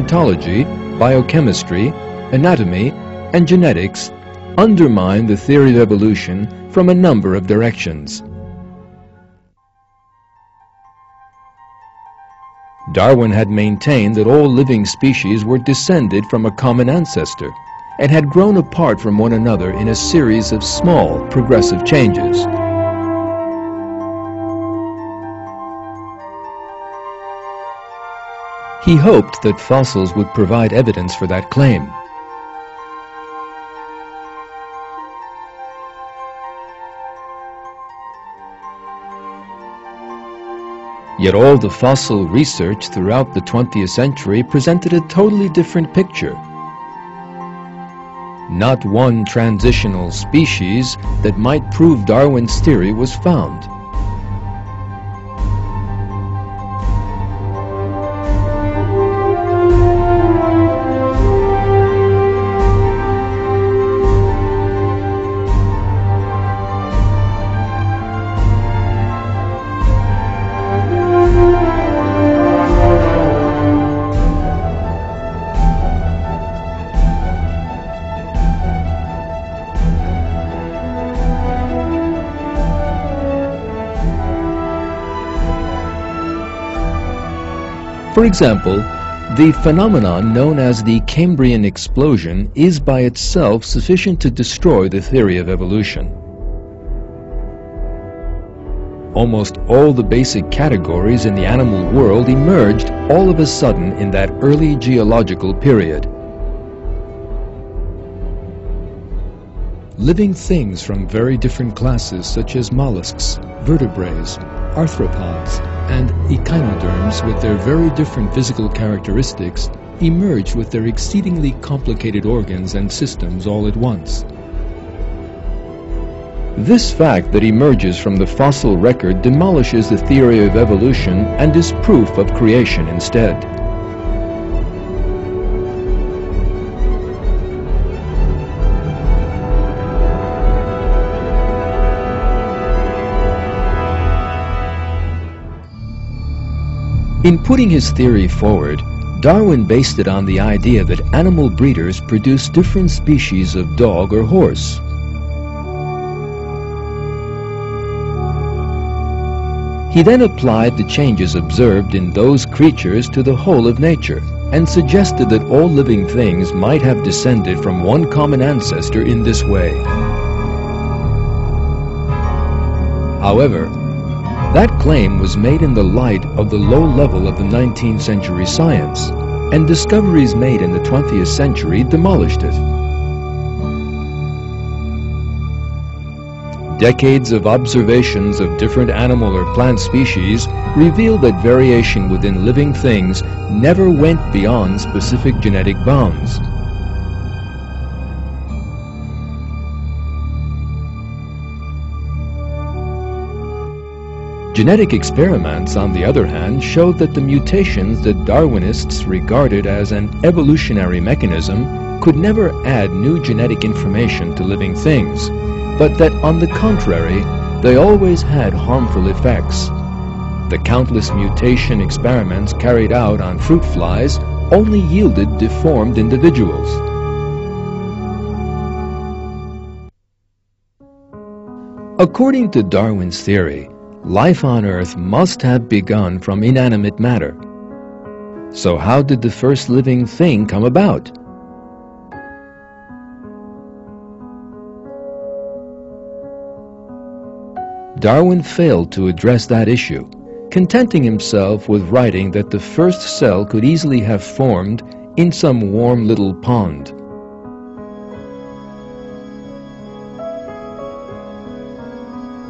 paleontology, biochemistry, anatomy, and genetics undermine the theory of evolution from a number of directions. Darwin had maintained that all living species were descended from a common ancestor and had grown apart from one another in a series of small, progressive changes. He hoped that fossils would provide evidence for that claim. Yet all the fossil research throughout the 20th century presented a totally different picture. Not one transitional species that might prove Darwin's theory was found. For example, the phenomenon known as the Cambrian explosion is by itself sufficient to destroy the theory of evolution. Almost all the basic categories in the animal world emerged all of a sudden in that early geological period. Living things from very different classes such as mollusks, vertebrates, arthropods, and echinoderms with their very different physical characteristics emerged with their exceedingly complicated organs and systems all at once. This fact that emerges from the fossil record demolishes the theory of evolution and is proof of creation instead. In putting his theory forward, Darwin based it on the idea that animal breeders produce different species of dog or horse. He then applied the changes observed in those creatures to the whole of nature, and suggested that all living things might have descended from one common ancestor in this way. However, that claim was made in the light of the low level of the 19th century science, and discoveries made in the 20th century demolished it. Decades of observations of different animal or plant species reveal that variation within living things never went beyond specific genetic bounds. Genetic experiments, on the other hand, showed that the mutations that Darwinists regarded as an evolutionary mechanism could never add new genetic information to living things, but that, on the contrary, they always had harmful effects. The countless mutation experiments carried out on fruit flies only yielded deformed individuals. According to Darwin's theory, life on Earth must have begun from inanimate matter. So how did the first living thing come about? Darwin failed to address that issue, contenting himself with writing that the first cell could easily have formed in some warm little pond.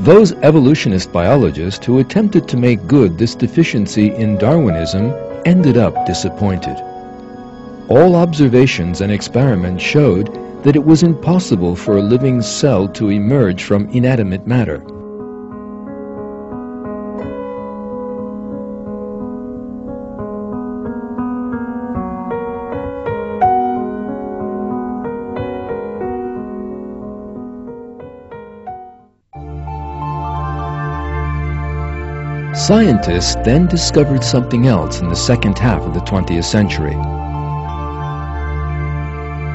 Those evolutionist biologists who attempted to make good this deficiency in Darwinism ended up disappointed. All observations and experiments showed that it was impossible for a living cell to emerge from inanimate matter. Scientists then discovered something else in the second half of the 20th century.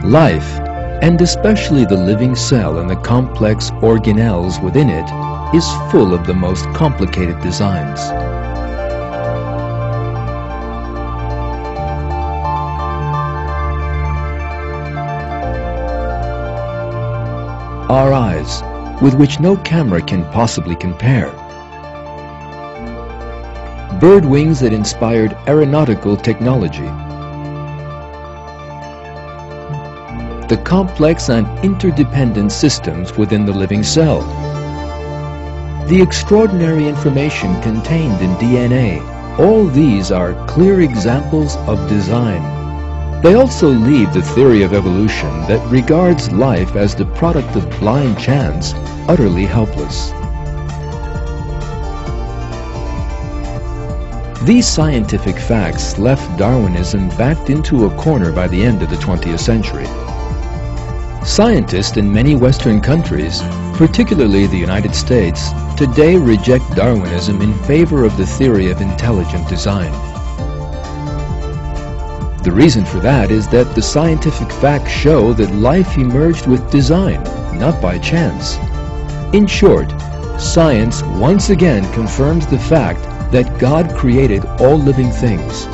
Life, and especially the living cell and the complex organelles within it, is full of the most complicated designs. Our eyes, with which no camera can possibly compare. Bird wings that inspired aeronautical technology. The complex and interdependent systems within the living cell. The extraordinary information contained in DNA. All these are clear examples of design. They also leave the theory of evolution that regards life as the product of blind chance utterly helpless. These scientific facts left Darwinism backed into a corner by the end of the 20th century. Scientists in many Western countries, particularly the United States, today reject Darwinism in favor of the theory of intelligent design. The reason for that is that the scientific facts show that life emerged with design, not by chance. In short, science once again confirms the fact that God created all living things.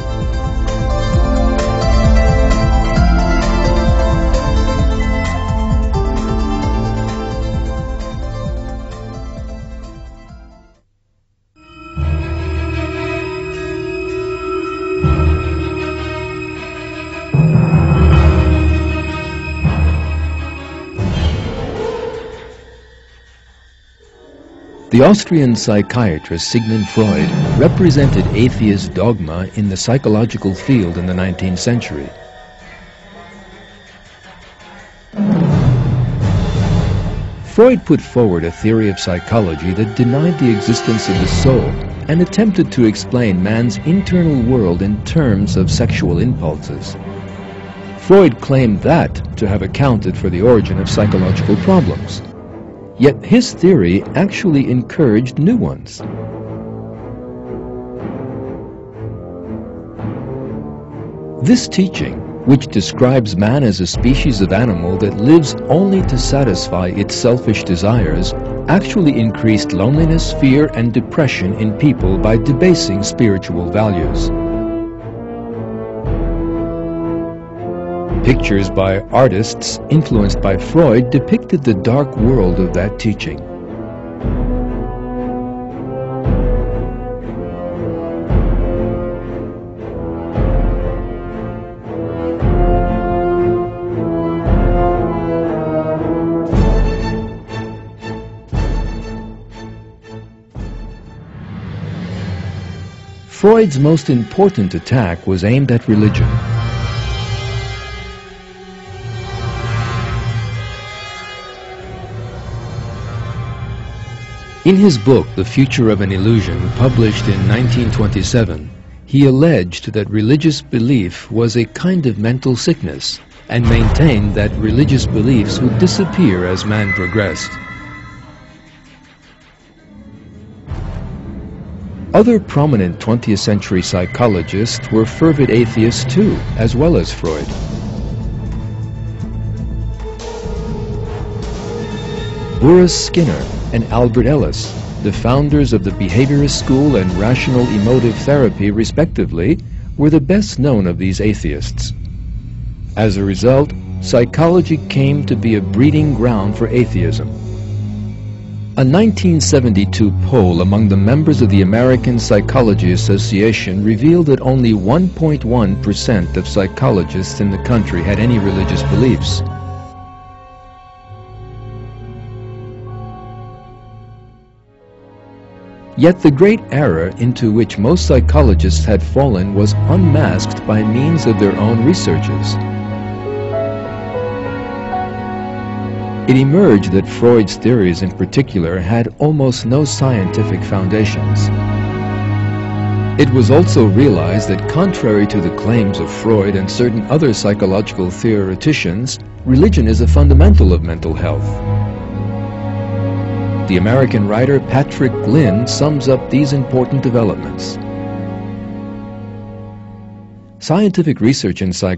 The Austrian psychiatrist Sigmund Freud represented atheist dogma in the psychological field in the 19th century. Freud put forward a theory of psychology that denied the existence of the soul and attempted to explain man's internal world in terms of sexual impulses. Freud claimed that to have accounted for the origin of psychological problems. Yet his theory actually encouraged new ones. This teaching, which describes man as a species of animal that lives only to satisfy its selfish desires, actually increased loneliness, fear, and depression in people by debasing spiritual values. Pictures by artists influenced by Freud depicted the dark world of that teaching. Freud's most important attack was aimed at religion. In his book, The Future of an Illusion, published in 1927, he alleged that religious belief was a kind of mental sickness and maintained that religious beliefs would disappear as man progressed. Other prominent 20th century psychologists were fervid atheists too, as well as Freud. Boris Skinner and Albert Ellis, the founders of the behaviorist school and rational emotive therapy respectively, were the best known of these atheists. As a result, psychology came to be a breeding ground for atheism. A 1972 poll among the members of the American Psychology Association revealed that only 1.1% of psychologists in the country had any religious beliefs. Yet the great error into which most psychologists had fallen was unmasked by means of their own researches. It emerged that Freud's theories in particular had almost no scientific foundations. It was also realized that contrary to the claims of Freud and certain other psychological theoreticians, religion is a fundamental of mental health. The American writer Patrick Glynn sums up these important developments. Scientific research in psychology